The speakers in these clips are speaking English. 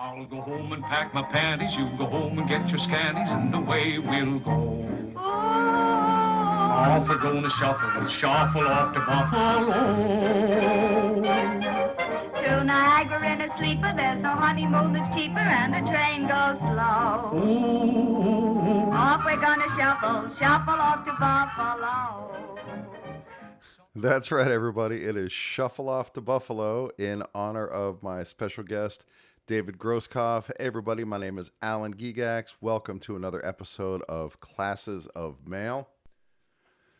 I'll go home and pack my panties, you go home and get your scanties, and away we'll go. Off we're gonna shuffle, shuffle off to Buffalo. To Niagara in a sleeper, there's no honeymoon that's cheaper, and the train goes slow. Ooh. Off we're gonna shuffle, shuffle off to Buffalo. That's right, everybody. It is Shuffle Off to Buffalo in honor of my special guest, David Grosskopf. Hey, everybody, my name is Alan Gigax. Welcome to another episode of Classes of Mail.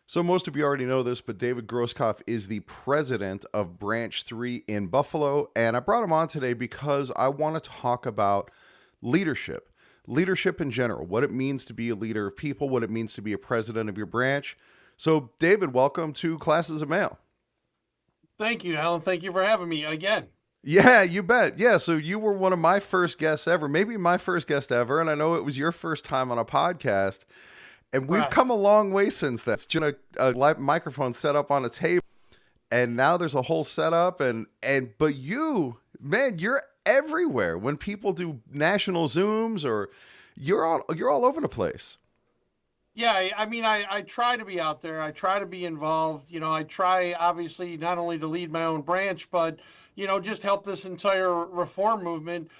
So most of you already know this, but David Grosskopf is the president of Branch 3 in Buffalo, and I brought him on today because I want to talk about leadership. Leadership in general, what it means to be a leader of people, what it means to be a president of your branch. So, David, welcome to Classes of Mail. Thank you, Alan. Thank you for having me again. Yeah, you bet. Yeah, so you were one of my first guests ever, maybe my first guest ever, and I know it was your first time on a podcast. And we've come a long way since then. It's just a live microphone set up on a table, and now there's a whole setup. But you, man, you're everywhere. When people do national Zooms, or you're all over the place. Yeah, I mean, I try to be out there. I try to be involved. You know, I try, obviously, not only to lead my own branch, but, you know, just help this entire reform movement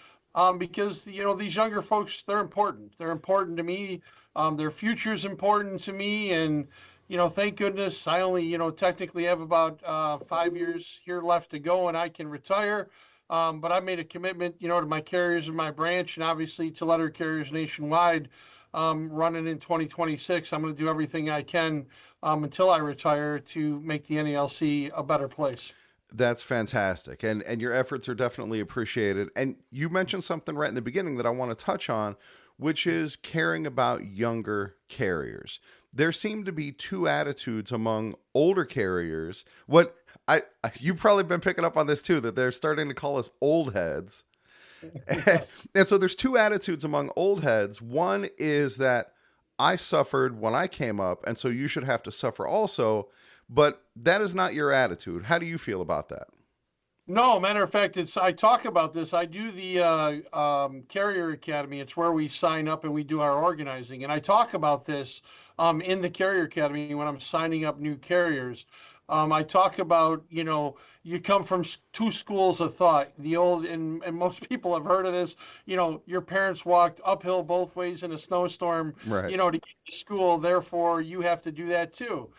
because, you know, these younger folks, they're important. They're important to me. Their future is important to me. And, you know, thank goodness I only, you know, technically have about 5 years here left to go and I can retire. But I made a commitment, you know, to my carriers in my branch and obviously to letter carriers nationwide. Running in 2026, I'm going to do everything I can until I retire to make the NALC a better place. That's fantastic. And your efforts are definitely appreciated. And you mentioned something right in the beginning that I want to touch on, which is caring about younger carriers. There seem to be two attitudes among older carriers. You've probably been picking up on this too, that they're starting to call us old heads. And so there's two attitudes among old heads. One is that I suffered when I came up, and so you should have to suffer also. But that is not your attitude. How do you feel about that? No, matter of fact, I talk about this. I do the Carrier Academy. It's where we sign up and we do our organizing. And I talk about this in the Carrier Academy when I'm signing up new carriers. I talk about, you know, you come from two schools of thought. The old, and most people have heard of this, you know, your parents walked uphill both ways in a snowstorm, Right. You know, to get to school. Therefore, you have to do that too.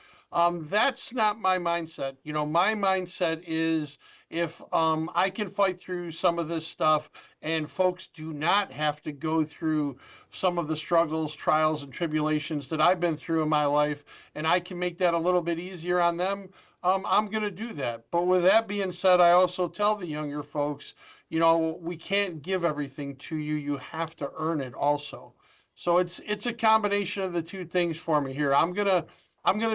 That's not my mindset. You know, my mindset is if I can fight through some of this stuff and folks do not have to go through some of the struggles, trials, and tribulations that I've been through in my life, and I can make that a little bit easier on them, I'm going to do that. But with that being said, I also tell the younger folks, you know, we can't give everything to you. You have to earn it also. So it's a combination of the two things for me here. I'm gonna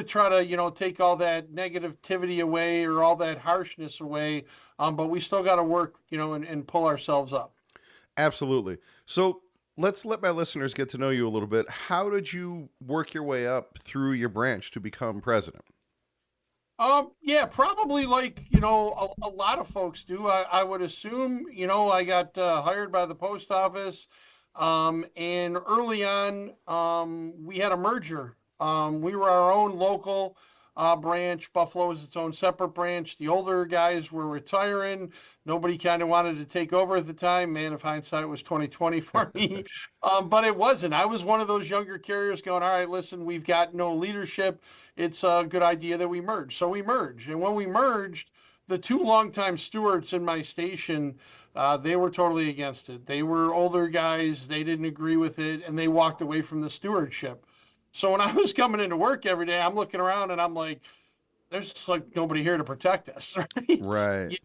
try to, you know, take all that negativity away or all that harshness away, but we still got to work, you know, and pull ourselves up. Absolutely. So let's let my listeners get to know you a little bit. How did you work your way up through your branch to become president? Yeah, probably like, you know, a lot of folks do. I would assume, you know, I got hired by the post office, and early on, we had a merger. We were our own local branch. Buffalo was its own separate branch. The older guys were retiring. Nobody kind of wanted to take over at the time. Man, if hindsight was 2020 for me, but it wasn't. I was one of those younger carriers going, all right, listen, we've got no leadership. It's a good idea that we merge. So we merged. And when we merged, the two longtime stewards in my station, they were totally against it. They were older guys. They didn't agree with it, and they walked away from the stewardship. So when I was coming into work every day, I'm looking around and I'm like, there's like nobody here to protect us, right? Right. Yeah.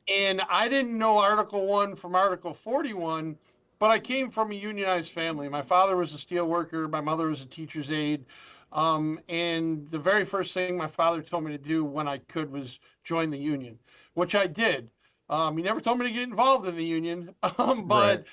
And I didn't know Article 1 from Article 41, but I came from a unionized family. My father was a steel worker. My mother was a teacher's aide. And the very first thing my father told me to do when I could was join the union, which I did. He never told me to get involved in the union, but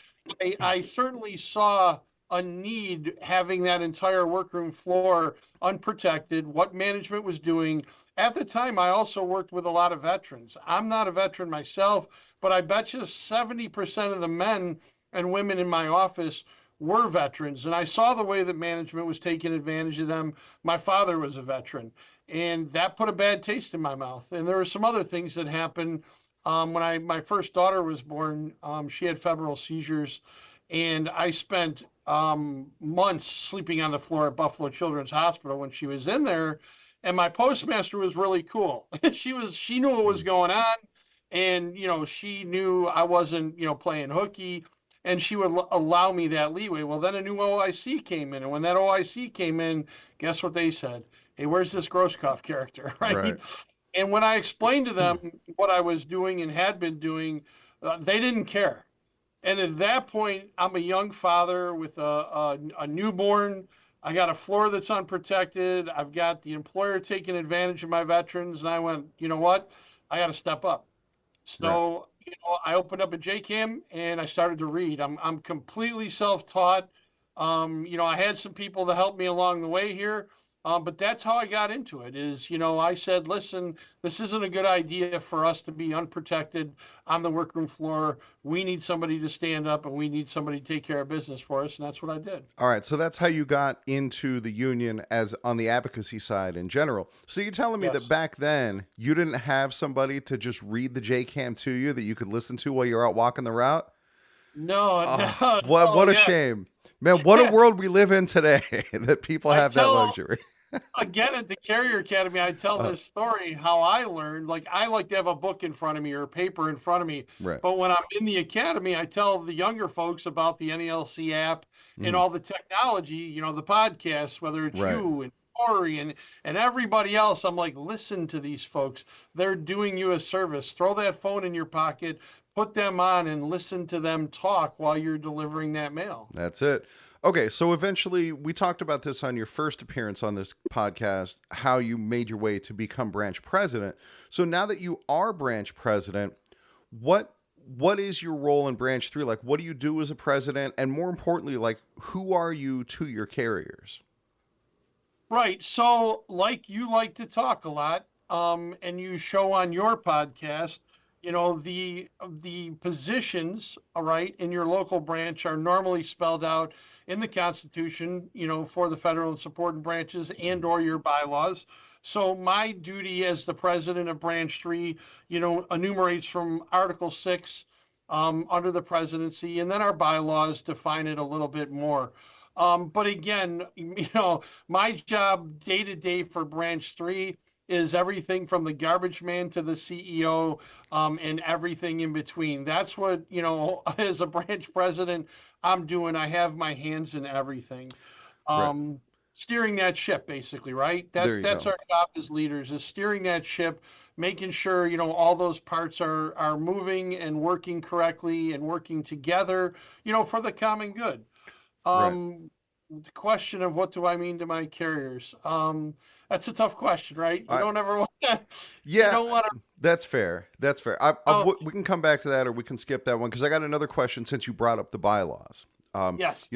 I certainly saw a need having that entire workroom floor unprotected, what management was doing. At the time, I also worked with a lot of veterans. I'm not a veteran myself, but I bet you 70% of the men and women in my office were veterans. And I saw the way that management was taking advantage of them. My father was a veteran, and that put a bad taste in my mouth. And there were some other things that happened. When my first daughter was born, she had febrile seizures, and I spent months sleeping on the floor at Buffalo Children's Hospital when she was in there. And my postmaster was really cool. She knew what was going on, and she knew I wasn't playing hooky, and she would allow me that leeway. Well, then a new OIC came in, and when that OIC came in, guess what they said? Hey, where's this Grosskopf character, right? Right. And when I explained to them what I was doing and had been doing, they didn't care. And at that point, I'm a young father with a newborn. I got a floor that's unprotected. I've got the employer taking advantage of my veterans. And I went, you know what? I got to step up. So, I opened up a JCAM and I started to read. I'm completely self-taught. I had some people that helped me along the way here. But that's how I got into it is, I said, listen, this isn't a good idea for us to be unprotected on the workroom floor. We need somebody to stand up and we need somebody to take care of business for us. And that's what I did. All right. So that's how you got into the union as on the advocacy side in general. So you're telling me that back then you didn't have somebody to just read the JCAM to you that you could listen to while you're out walking the route? No. What a shame, man. What a world we live in today that people have that luxury. Again, at the Carrier Academy, I tell this story how I learned. Like, I like to have a book in front of me or a paper in front of me. Right. But when I'm in the academy, I tell the younger folks about the NALC app and all the technology, the podcasts, whether it's you and Corey and everybody else. I'm like, listen to these folks. They're doing you a service. Throw that phone in your pocket, put them on, and listen to them talk while you're delivering that mail. That's it. Okay, so eventually we talked about this on your first appearance on this podcast, how you made your way to become branch president. So now that you are branch president, what is your role in branch 3? Like, what do you do as a president? And more importantly, like, who are you to your carriers? Right. So like you like to talk a lot, and you show on your podcast, the positions, all right, in your local branch are normally spelled out in the Constitution, for the federal and supporting branches and or your bylaws. So my duty as the president of Branch 3, enumerates from Article 6 under the presidency, and then our bylaws define it a little bit more. But again, my job day to day for Branch 3 is everything from the garbage man to the CEO, and everything in between. That's what, as a branch president, I'm doing. I have my hands in everything. Steering that ship, basically, right? That's our job as leaders, is steering that ship, making sure, all those parts are moving and working correctly and working together, for the common good. The question of what do I mean to my carriers? That's a tough question, right? You don't ever want to. Yeah, that's fair. That's fair. We can come back to that, or we can skip that one, because I got another question since you brought up the bylaws. Yes.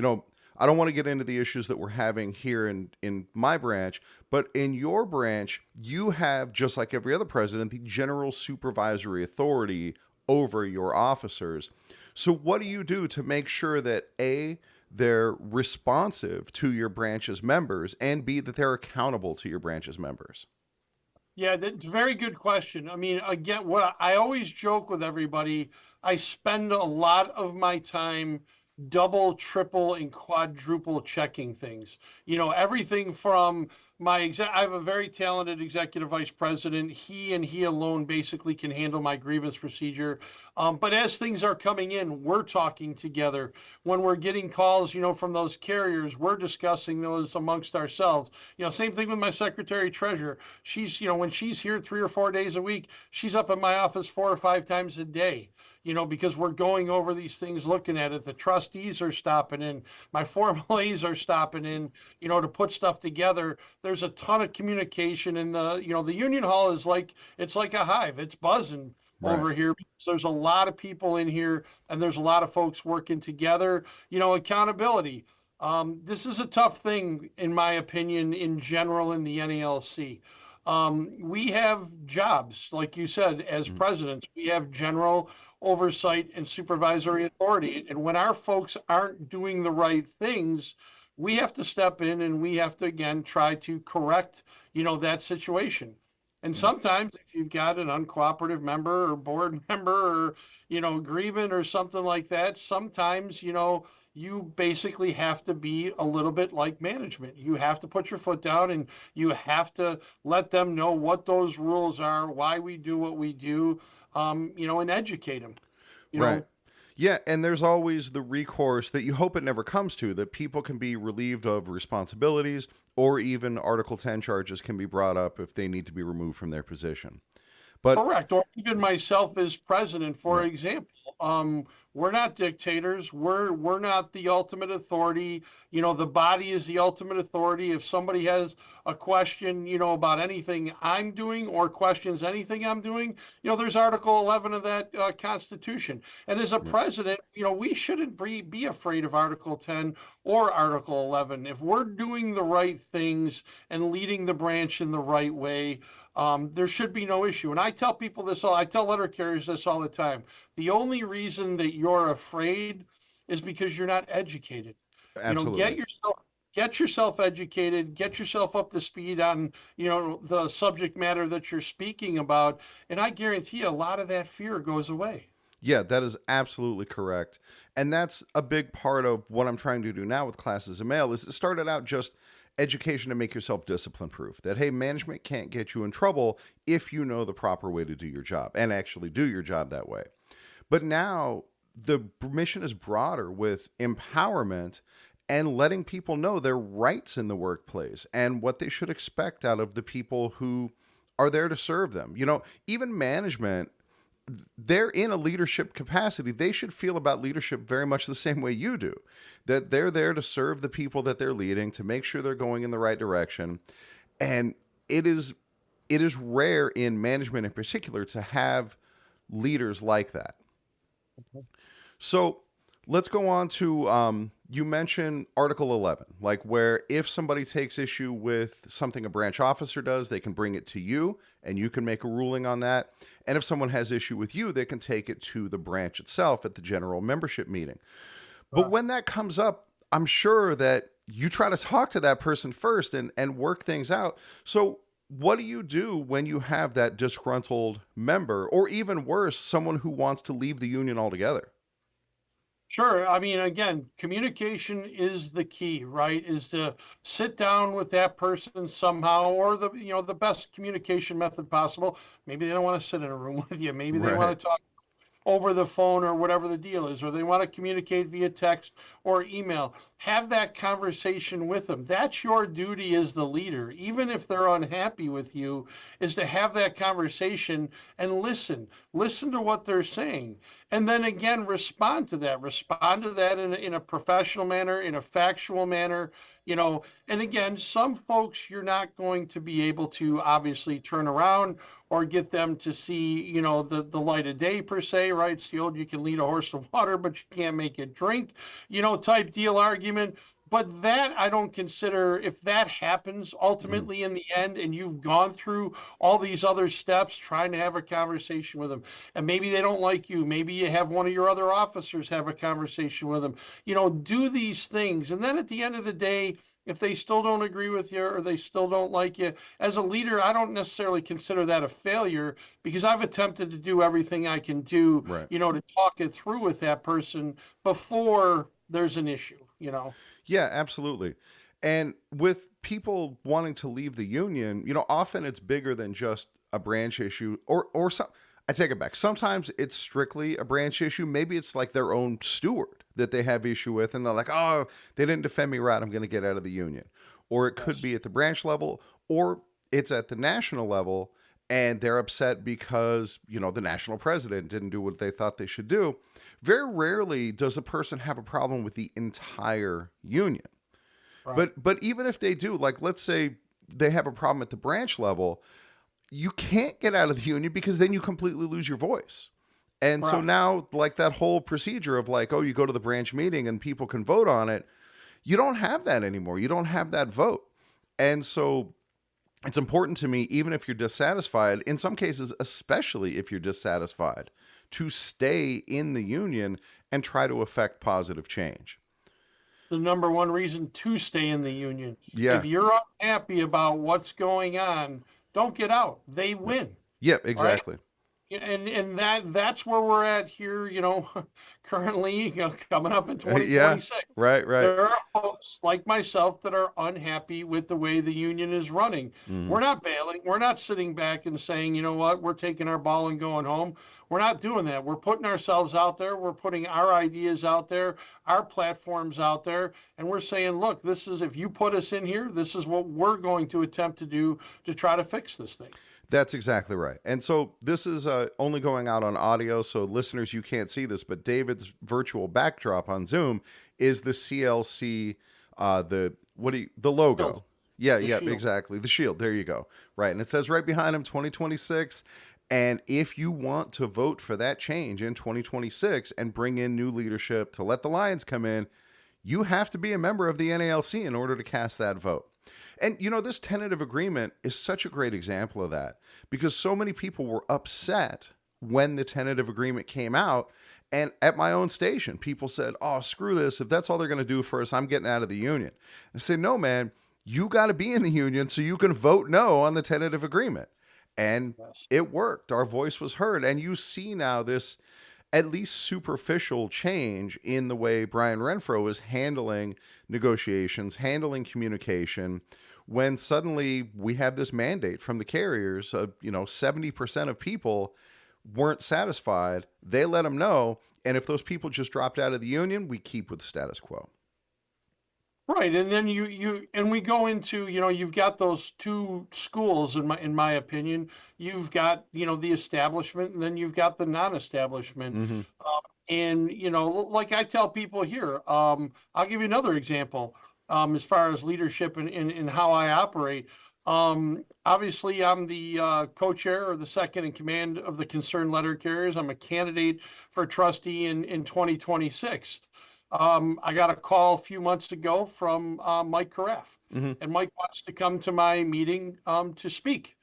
I don't want to get into the issues that we're having here in my branch, but in your branch, you have, just like every other president, the general supervisory authority over your officers. So what do you do to make sure that A, they're responsive to your branch's members, and B, that they're accountable to your branch's members? Yeah, that's a very good question. I mean, again, what I always joke with everybody, I spend a lot of my time double, triple, and quadruple checking things. Everything from I have a very talented executive vice president. He and he alone basically can handle my grievance procedure. But as things are coming in, we're talking together. When we're getting calls, from those carriers, we're discussing those amongst ourselves. Same thing with my secretary treasurer. She's, when she's here 3 or 4 days a week, she's up in my office 4 or 5 times a day. Because we're going over these things, looking at it. The trustees are stopping in. My Form A's are stopping in, to put stuff together. There's a ton of communication, and the union hall is it's like a hive. It's buzzing over here because there's a lot of people in here, and there's a lot of folks working together. Accountability. This is a tough thing, in my opinion, in general in the NALC. We have jobs, like you said, as presidents. We have general oversight and supervisory authority. And when our folks aren't doing the right things, we have to step in and we have to, again, try to correct, that situation. And sometimes if you've got an uncooperative member or board member or, grievant or something like that, sometimes, you basically have to be a little bit like management. You have to put your foot down and you have to let them know what those rules are, why we do what we do, and educate them. You Right. know, Yeah, and there's always the recourse that you hope it never comes to, that people can be relieved of responsibilities, or even Article 10 charges can be brought up if they need to be removed from their position. But Correct. Or even myself as president, for right, example. We're not dictators. We're not the ultimate authority. The body is the ultimate authority. If somebody has a question, about anything I'm doing or questions anything I'm doing, there's Article 11 of that Constitution. And as a yeah, president, we shouldn't be afraid of Article 10 or Article 11. If we're doing the right things and leading the branch in the right way, there should be no issue. And I tell people this I tell letter carriers this all the time. The only reason that you're afraid is because you're not educated. absolutely. Get yourself educated, get yourself up to speed on, the subject matter that you're speaking about. And I guarantee you a lot of that fear goes away. Yeah, that is absolutely correct. And that's a big part of what I'm trying to do now with Classes of Mail is it started out just education to make yourself discipline proof. That hey, management can't get you in trouble if you know the proper way to do your job and actually do your job that way. But now the mission is broader with empowerment and letting people know their rights in the workplace and what they should expect out of the people who are there to serve them. Even management, they're in a leadership capacity. They should feel about leadership very much the same way you do. That they're there to serve the people that they're leading, to make sure they're going in the right direction. And it is rare in management in particular to have leaders like that. So let's go on to you mentioned Article 11, like where if somebody takes issue with something a branch officer does, they can bring it to you and you can make a ruling on that. And if someone has issue with you, they can take it to the branch itself at the general membership meeting. But when that comes up, I'm sure that you try to talk to that person first and work things out. So what do you do when you have that disgruntled member, or even worse, someone who wants to leave the union altogether? Sure. I mean, again, communication is the key, right? Is to sit down with that person somehow, or the best communication method possible. Maybe they don't want to sit in a room with you. Maybe they Right. want to talk over the phone or whatever the deal is, or they want to communicate via text or email. Have that conversation with them. That's your duty as the leader, even if they're unhappy with you, is to have that conversation and listen to what they're saying. And then again, respond to that in a professional manner, in a factual manner. And again, some folks you're not going to be able to obviously turn around or get them to see, the light of day per se, right? It's the old you can lead a horse to water, but you can't make it drink, type deal argument. But that I don't consider, if that happens Mhm. ultimately in the end, and you've gone through all these other steps trying to have a conversation with them, and maybe they don't like you, maybe you have one of your other officers have a conversation with them, do these things. And then at the end of the day, if they still don't agree with you or they still don't like you, as a leader, I don't necessarily consider that a failure because I've attempted to do everything I can do, Right. to talk it through with that person before there's an issue. Yeah, absolutely. And with people wanting to leave the union, often it's bigger than just a branch issue or some I take it back. Sometimes it's strictly a branch issue. Maybe it's like their own steward that they have issue with and they're like, "Oh, they didn't defend me right. I'm going to get out of the union." Or it could Yes. be at the branch level or it's at the national level and they're upset because, the national president didn't do what they thought they should do. Very rarely does a person have a problem with the entire union. Right. But even if they do, like let's say they have a problem at the branch level, you can't get out of the union because then you completely lose your voice. And so Right. now like that whole procedure of like, oh, you go to the branch meeting and people can vote on it, you don't have that anymore. You don't have that vote. And so it's important to me, even if you're dissatisfied, in some cases, especially if you're dissatisfied, to stay in the union and try to affect positive change. The number one reason to stay in the union. Yeah. If you're unhappy about what's going on, don't get out. They win. Yep, exactly. Right? And that's where we're at here, currently, coming up in 2026. Yeah, right. There are folks like myself that are unhappy with the way the union is running. Mm-hmm. We're not bailing. We're not sitting back and saying, you know what, we're taking our ball and going home. We're not doing that. We're putting ourselves out there. We're putting our ideas out there, our platforms out there, and we're saying, look, this is, if you put us in here, this is what we're going to attempt to do to try to fix this thing. That's exactly right. And so this is only going out on audio, so listeners, you can't see this, but David's virtual backdrop on Zoom is the CLC, the logo. Shield. Yeah, Shield. exactly. The shield. There you go. Right. And it says right behind him 2026. And if you want to vote for that change in 2026 and bring in new leadership to let the Lions come in, you have to be a member of the NALC in order to cast that vote. And, this tentative agreement is such a great example of that, because so many people were upset when the tentative agreement came out. And at my own station, people said, oh, screw this. If that's all they're going to do for us, I'm getting out of the union. I said, no, man, you got to be in the union so you can vote no on the tentative agreement. And it worked. Our voice was heard. And you see now this at least superficial change in the way Brian Renfro is handling negotiations, handling communication, when suddenly we have this mandate from the carriers of, 70% of people weren't satisfied. They let them know. And if those people just dropped out of the union, we keep with the status quo. Right. And then and we go into, you've got those two schools in my opinion. You've got, the establishment, and then you've got the non-establishment. Mm-hmm. And, like I tell people here, I'll give you another example. As far as leadership and how I operate. Obviously, I'm the co-chair or the second in command of the concerned letter carriers. I'm a candidate for trustee in 2026. I got a call a few months ago from Mike Caraff, mm-hmm. and Mike wants to come to my meeting to speak.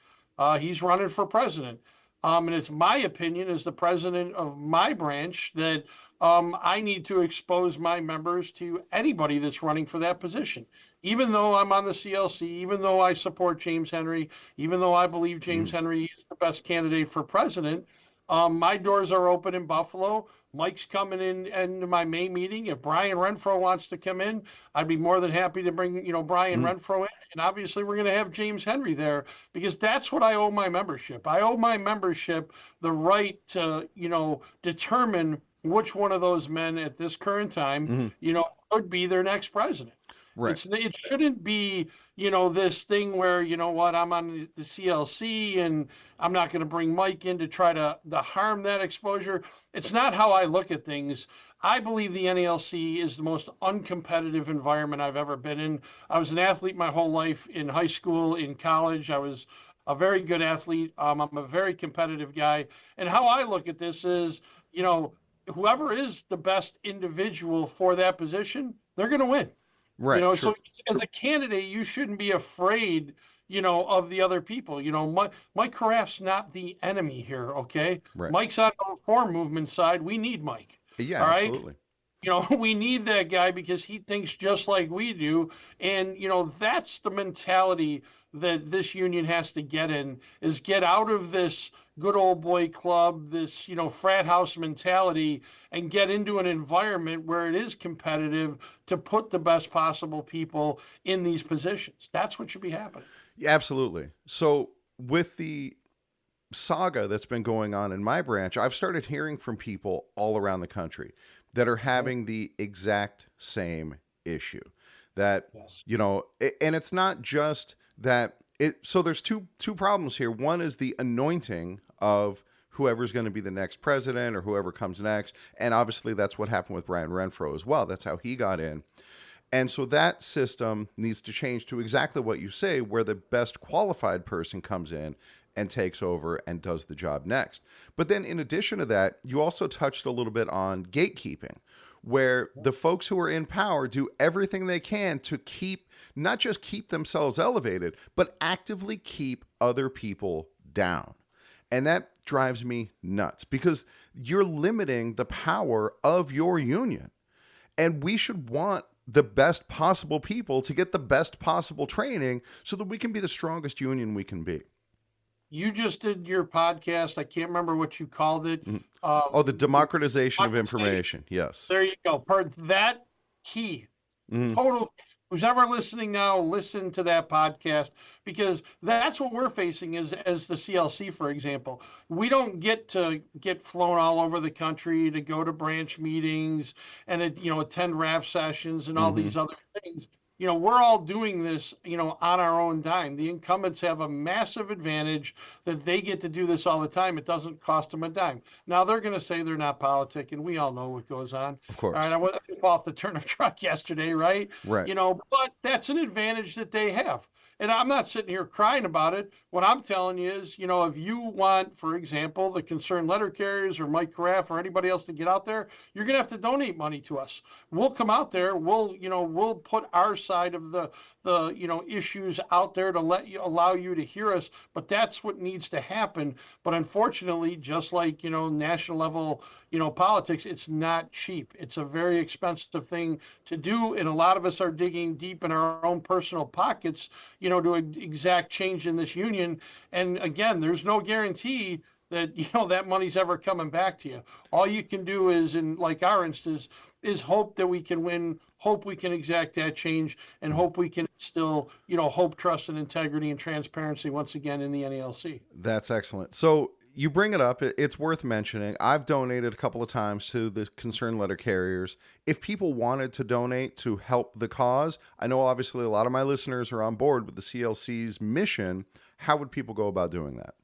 He's running for president. And it's my opinion as the president of my branch that I need to expose my members to anybody that's running for that position. Even though I'm on the CLC, even though I support James Henry, even though I believe James Henry is the best candidate for president, my doors are open in Buffalo. Mike's coming into my May meeting. If Brian Renfro wants to come in, I'd be more than happy to bring, Brian Renfro in. And obviously we're going to have James Henry there, because that's what I owe my membership. I owe my membership the right to, determine which one of those men at this current time, could be their next president. Right. It shouldn't be, this thing where, I'm on the CLC and I'm not going to bring Mike in to try to harm that exposure. It's not how I look at things. I believe the NALC is the most uncompetitive environment I've ever been in. I was an athlete my whole life, in high school, in college. I was a very good athlete. I'm a very competitive guy. And how I look at this is, whoever is the best individual for that position, they're going to win. Right. Sure. So as a candidate, you shouldn't be afraid, of the other people. Mike Caraff's not the enemy here, okay? Right. Mike's on the reform movement side. We need Mike. Yeah, all right? Absolutely. We need that guy because he thinks just like we do. And, that's the mentality that this union has to get in, is get out of this good old boy club, this, frat house mentality, and get into an environment where it is competitive to put the best possible people in these positions. That's what should be happening. Yeah, absolutely. So with the saga that's been going on in my branch, I've started hearing from people all around the country that are having the exact same issue. That, Yes. And it's not just that so there's two problems here. One is the anointing of whoever's going to be the next president or whoever comes next. And obviously that's what happened with Brian Renfro as well. That's how he got in. And so that system needs to change to exactly what you say, where the best qualified person comes in and takes over and does the job next. But then in addition to that, you also touched a little bit on gatekeeping, where the folks who are in power do everything they can to not just keep themselves elevated, but actively keep other people down. And that drives me nuts because you're limiting the power of your union. And we should want the best possible people to get the best possible training so that we can be the strongest union we can be. You just did your podcast. I can't remember what you called it. The democratization of information. Yes. There you go. That key. Total. Who's ever listening now, listen to that podcast, because that's what we're facing as the CLC, for example. We don't get to get flown all over the country to go to branch meetings and attend RAF sessions and all these other things. We're all doing this, on our own dime. The incumbents have a massive advantage that they get to do this all the time. It doesn't cost them a dime. Now they're going to say they're not politicking. We all know what goes on. Of course. All right, I went off the turnip truck yesterday, right? Right. But that's an advantage that they have. And I'm not sitting here crying about it. What I'm telling you is, if you want, for example, the concerned letter carriers or Mike Caraff or anybody else to get out there, you're going to have to donate money to us. We'll come out there. We'll put our side of the issues out there to allow you to hear us. But that's what needs to happen. But unfortunately, just like, national level, politics, it's not cheap. It's a very expensive thing to do. And a lot of us are digging deep in our own personal pockets, to exact change in this union. And again, there's no guarantee that, that money's ever coming back to you. All you can do is, in like our instance, is hope that we can win, hope we can exact that change, and hope we can instill, hope, trust, and integrity and transparency once again in the NALC. That's excellent. So you bring it up. It's worth mentioning. I've donated a couple of times to the concerned letter carriers. If people wanted to donate to help the cause, I know obviously a lot of my listeners are on board with the CLC's mission. How would people go about doing that?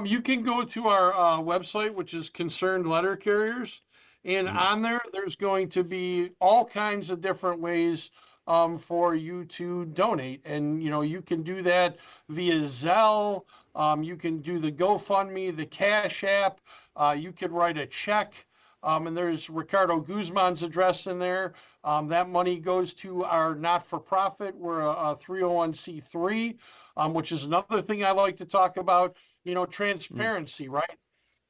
You can go to our website, which is Concerned Letter Carriers. And on there's going to be all kinds of different ways for you to donate. And, you can do that via Zelle. You can do the GoFundMe, the Cash App. You could write a check. And there's Ricardo Guzman's address in there. That money goes to our not-for-profit. We're a 301c3, which is another thing I like to talk about, transparency, right?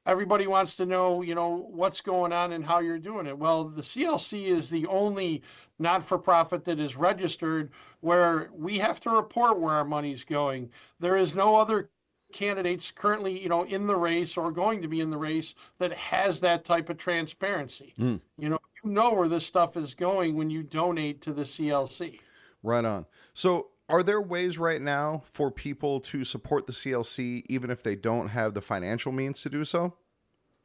Everybody wants to know, what's going on and how you're doing it. Well, the CLC is the only not-for-profit that is registered where we have to report where our money's going. There is no other candidates currently, in the race or going to be in the race that has that type of transparency. You know where this stuff is going when you donate to the CLC. Right on. So are there ways right now for people to support the CLC even if they don't have the financial means to do so?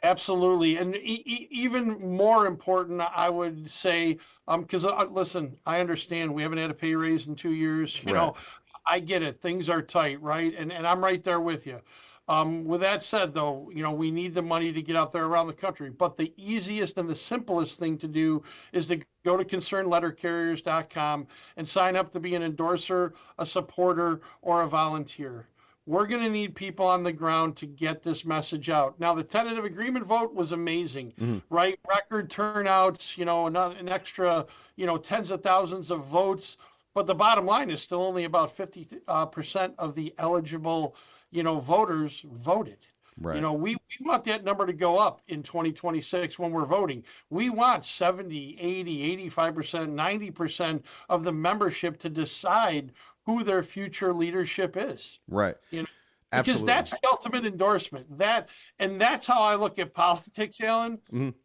Absolutely. And even more important, I would say, because listen, I understand we haven't had a pay raise in 2 years. I get it. Things are tight, right? And I'm right there with you. With that said, though, we need the money to get out there around the country. But the easiest and the simplest thing to do is to go to concernedlettercarriers.com and sign up to be an endorser, a supporter, or a volunteer. We're going to need people on the ground to get this message out. Now, the tentative agreement vote was amazing, right? Record turnouts, an extra, tens of thousands of votes. But the bottom line is still only about 50% of the eligible, voters voted. Right. We want that number to go up in 2026 when we're voting. We want 70, 80, 85%, 90% of the membership to decide who their future leadership is. Right. Because Absolutely. that's the ultimate endorsement. That's how I look at politics, Alan.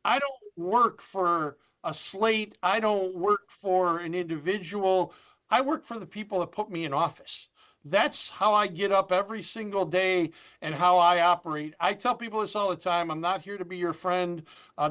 I don't work for a slate. I don't work for an individual. I work for the people that put me in office. That's how I get up every single day and how I operate. I tell people this all the time. I'm not here to be your friend.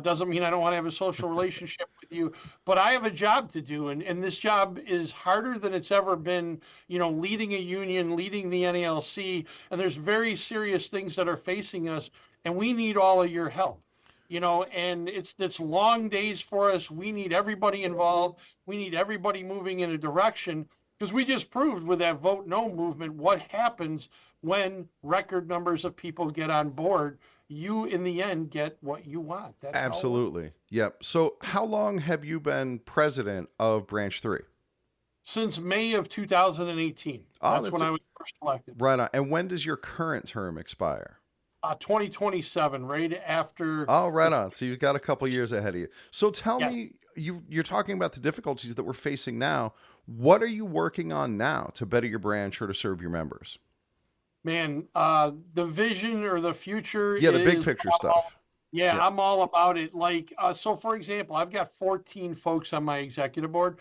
Doesn't mean I don't want to have a social relationship with you, but I have a job to do. And this job is harder than it's ever been, leading a union, leading the NALC. And there's very serious things that are facing us. And we need all of your help, and it's long days for us. We need everybody involved. We need everybody moving in a direction. Because we just proved with that vote no movement what happens when record numbers of people get on board. You, in the end, get what you want. That's Absolutely. Yep. So how long have you been president of Branch 3? Since May of 2018. That's when I was first elected. Right on. And when does your current term expire? 2027, right after. Oh, right on. So you've got a couple years ahead of you. So tell Yeah, me, you're talking about the difficulties that we're facing now. What are you working on now to better your branch or to serve your members? man, the vision or the future Yeah, the big is, picture stuff. yeah, Yep. I'm all about it. Like, so for example, I've got 14 folks on my executive board.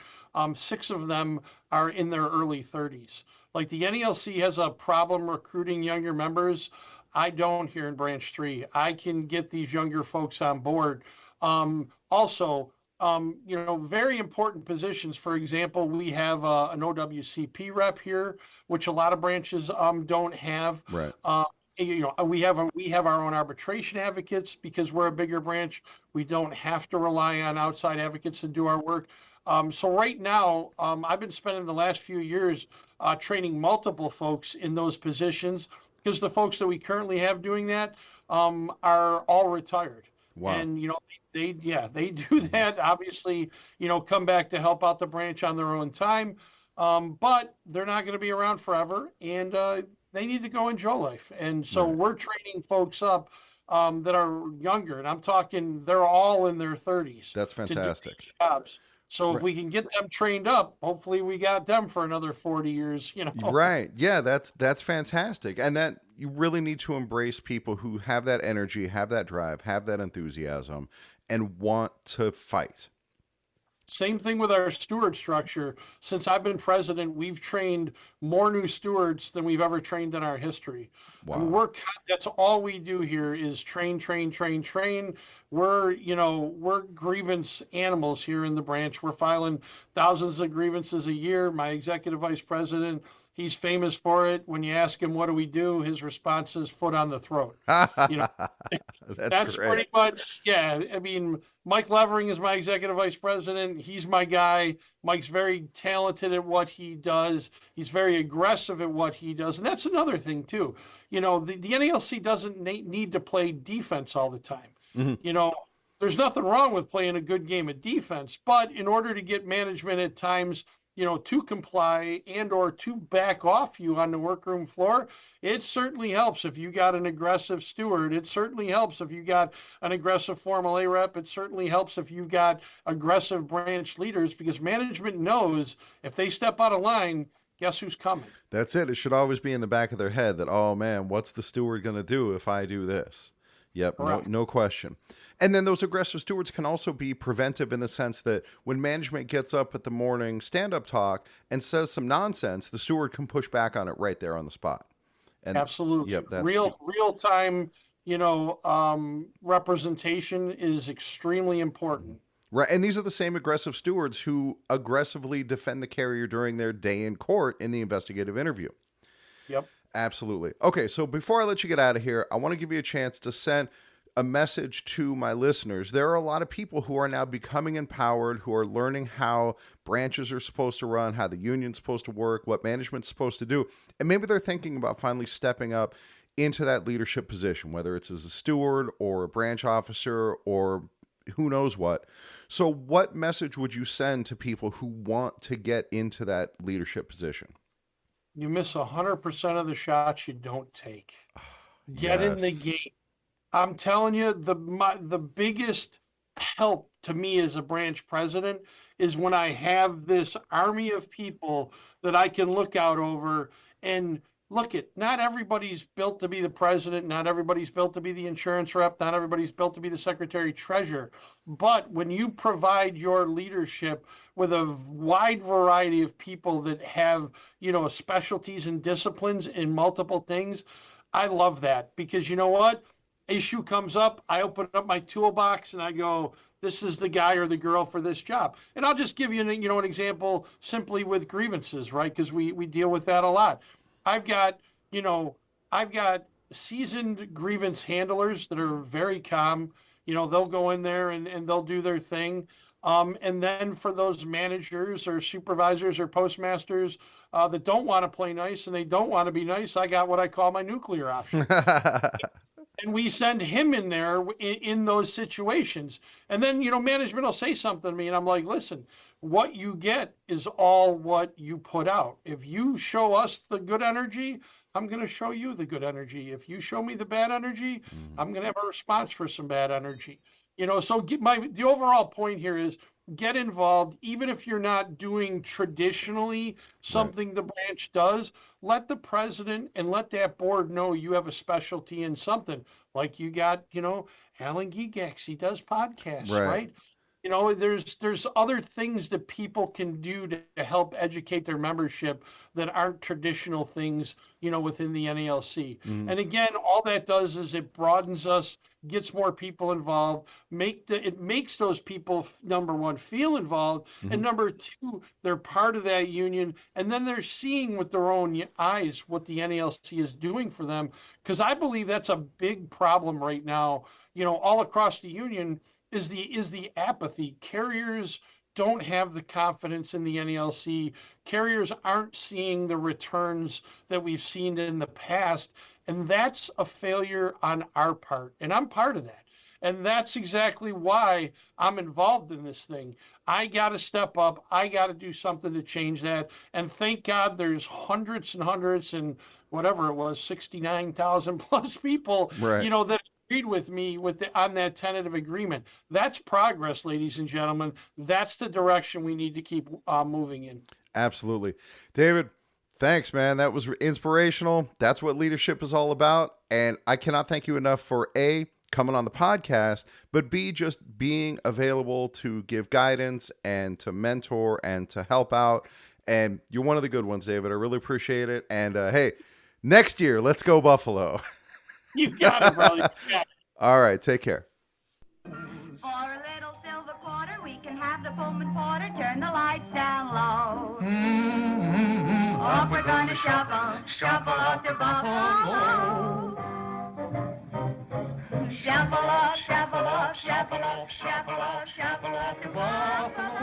Six of them are in their early 30s. Like the NELC has a problem recruiting younger members. I don't here in Branch 3. I can get these younger folks on board. Also, very important positions. For example, we have an OWCP rep here, which a lot of branches don't have. Right. We have our own arbitration advocates because we're a bigger branch. We don't have to rely on outside advocates to do our work. So right now, I've been spending the last few years training multiple folks in those positions because the folks that we currently have doing that are all retired. Wow. And they do that. Obviously, come back to help out the branch on their own time, but they're not going to be around forever, and they need to go enjoy life. And so Right. we're training folks up that are younger, and I'm talking they're all in their 30s That's to do fantastic. these jobs. So if Right. we can get them trained up, hopefully we got them for another 40 years. Right. Yeah, that's fantastic. And that you really need to embrace people who have that energy, have that drive, have that enthusiasm and want to fight. Same thing with our steward structure. Since I've been president, we've trained more new stewards than we've ever trained in our history. I mean, Wow. that's all we do here is train, train, train, train. We're grievance animals here in the branch. We're filing thousands of grievances a year. My executive vice president, he's famous for it. When you ask him, what do we do? His response is foot on the throat. You know, That's that's great. pretty much, yeah. I mean, Mike Levering is my executive vice president. He's my guy. Mike's very talented at what he does. He's very aggressive at what he does. And that's another thing, too. The NALC doesn't need to play defense all the time. Mhm. You know, there's nothing wrong with playing a good game of defense, but in order to get management at times, to comply and or to back off you on the workroom floor, it certainly helps if you got an aggressive steward. It certainly helps if you got an aggressive Formal A rep. It certainly helps if you've got aggressive branch leaders because management knows if they step out of line, guess who's coming? That's it. It should always be in the back of their head that, oh man, what's the steward going to do if I do this? Yep, no, Correct. no question. And then those aggressive stewards can also be preventive in the sense that when management gets up at the morning stand-up talk and says some nonsense, the steward can push back on it right there on the spot. And Absolutely. yep, that's key. Real time, representation is extremely important. Right. And these are the same aggressive stewards who aggressively defend the carrier during their day in court in the investigative interview. Yep. Absolutely. Okay, so before I let you get out of here, I want to give you a chance to send a message to my listeners. There are a lot of people who are now becoming empowered, who are learning how branches are supposed to run, how the union's supposed to work, what management's supposed to do. And maybe they're thinking about finally stepping up into that leadership position, whether it's as a steward or a branch officer or who knows what. So what message would you send to people who want to get into that leadership position? You miss 100% of the shots you don't take. Get in the Yes. game. I'm telling you, the biggest help to me as a branch president is when I have this army of people that I can look out over and look at. Not everybody's built to be the president. Not everybody's built to be the insurance rep. Not everybody's built to be the secretary treasurer. But when you provide your leadership with a wide variety of people that have, specialties and disciplines in multiple things, I love that because you know what? Issue comes up, I open up my toolbox and I go, this is the guy or the girl for this job. And I'll just give you an example simply with grievances, right? Because we deal with that a lot. I've got, you know, I've got seasoned grievance handlers that are very calm. They'll go in there and they'll do their thing. And then for those managers or supervisors or postmasters that don't want to play nice and they don't want to be nice, I got what I call my nuclear option. And we send him in there in those situations. And then, management will say something to me and I'm like, listen, what you get is all what you put out. If you show us the good energy, I'm going to show you the good energy. If you show me the bad energy, I'm going to have a response for some bad energy. So the overall point here is get involved, even if you're not doing traditionally something the branch does. Let the president and let that board know you have a specialty in something. Like you got, Alan Gigax, he does podcasts, right? There's other things that people can do to help educate their membership that aren't traditional things, within the NALC. And again, all that does is it broadens us, gets more people involved, it makes those people, number one, feel involved, and number two, they're part of that union, and then they're seeing with their own eyes what the NALC is doing for them. Because I believe that's a big problem right now, all across the union is the apathy. Carriers don't have the confidence in the NALC. Carriers aren't seeing the returns that we've seen in the past, and that's a failure on our part, and I'm part of that. And that's exactly why I'm involved in this thing. I got to step up. I got to do something to change that. And thank God there's hundreds and hundreds and whatever it was, 69,000 plus people, that agreed with me on that tentative agreement. That's progress, ladies and gentlemen. That's the direction we need to keep moving in. Absolutely. David, thanks, man. That was inspirational. That's what leadership is all about. And I cannot thank you enough for A, coming on the podcast, but B, just being available to give guidance and to mentor and to help out. And you're one of the good ones, David. I really appreciate it. And hey, next year, let's go Buffalo. You got it, brother. All right. Take care. For a little silver quarter, we can have the Pullman Porter. Turn the lights down low. Off we're gonna shuffle, shuffle off to Buffalo. Shuffle off, shuffle off, shuffle off, shuffle off, shuffle off to Buffalo.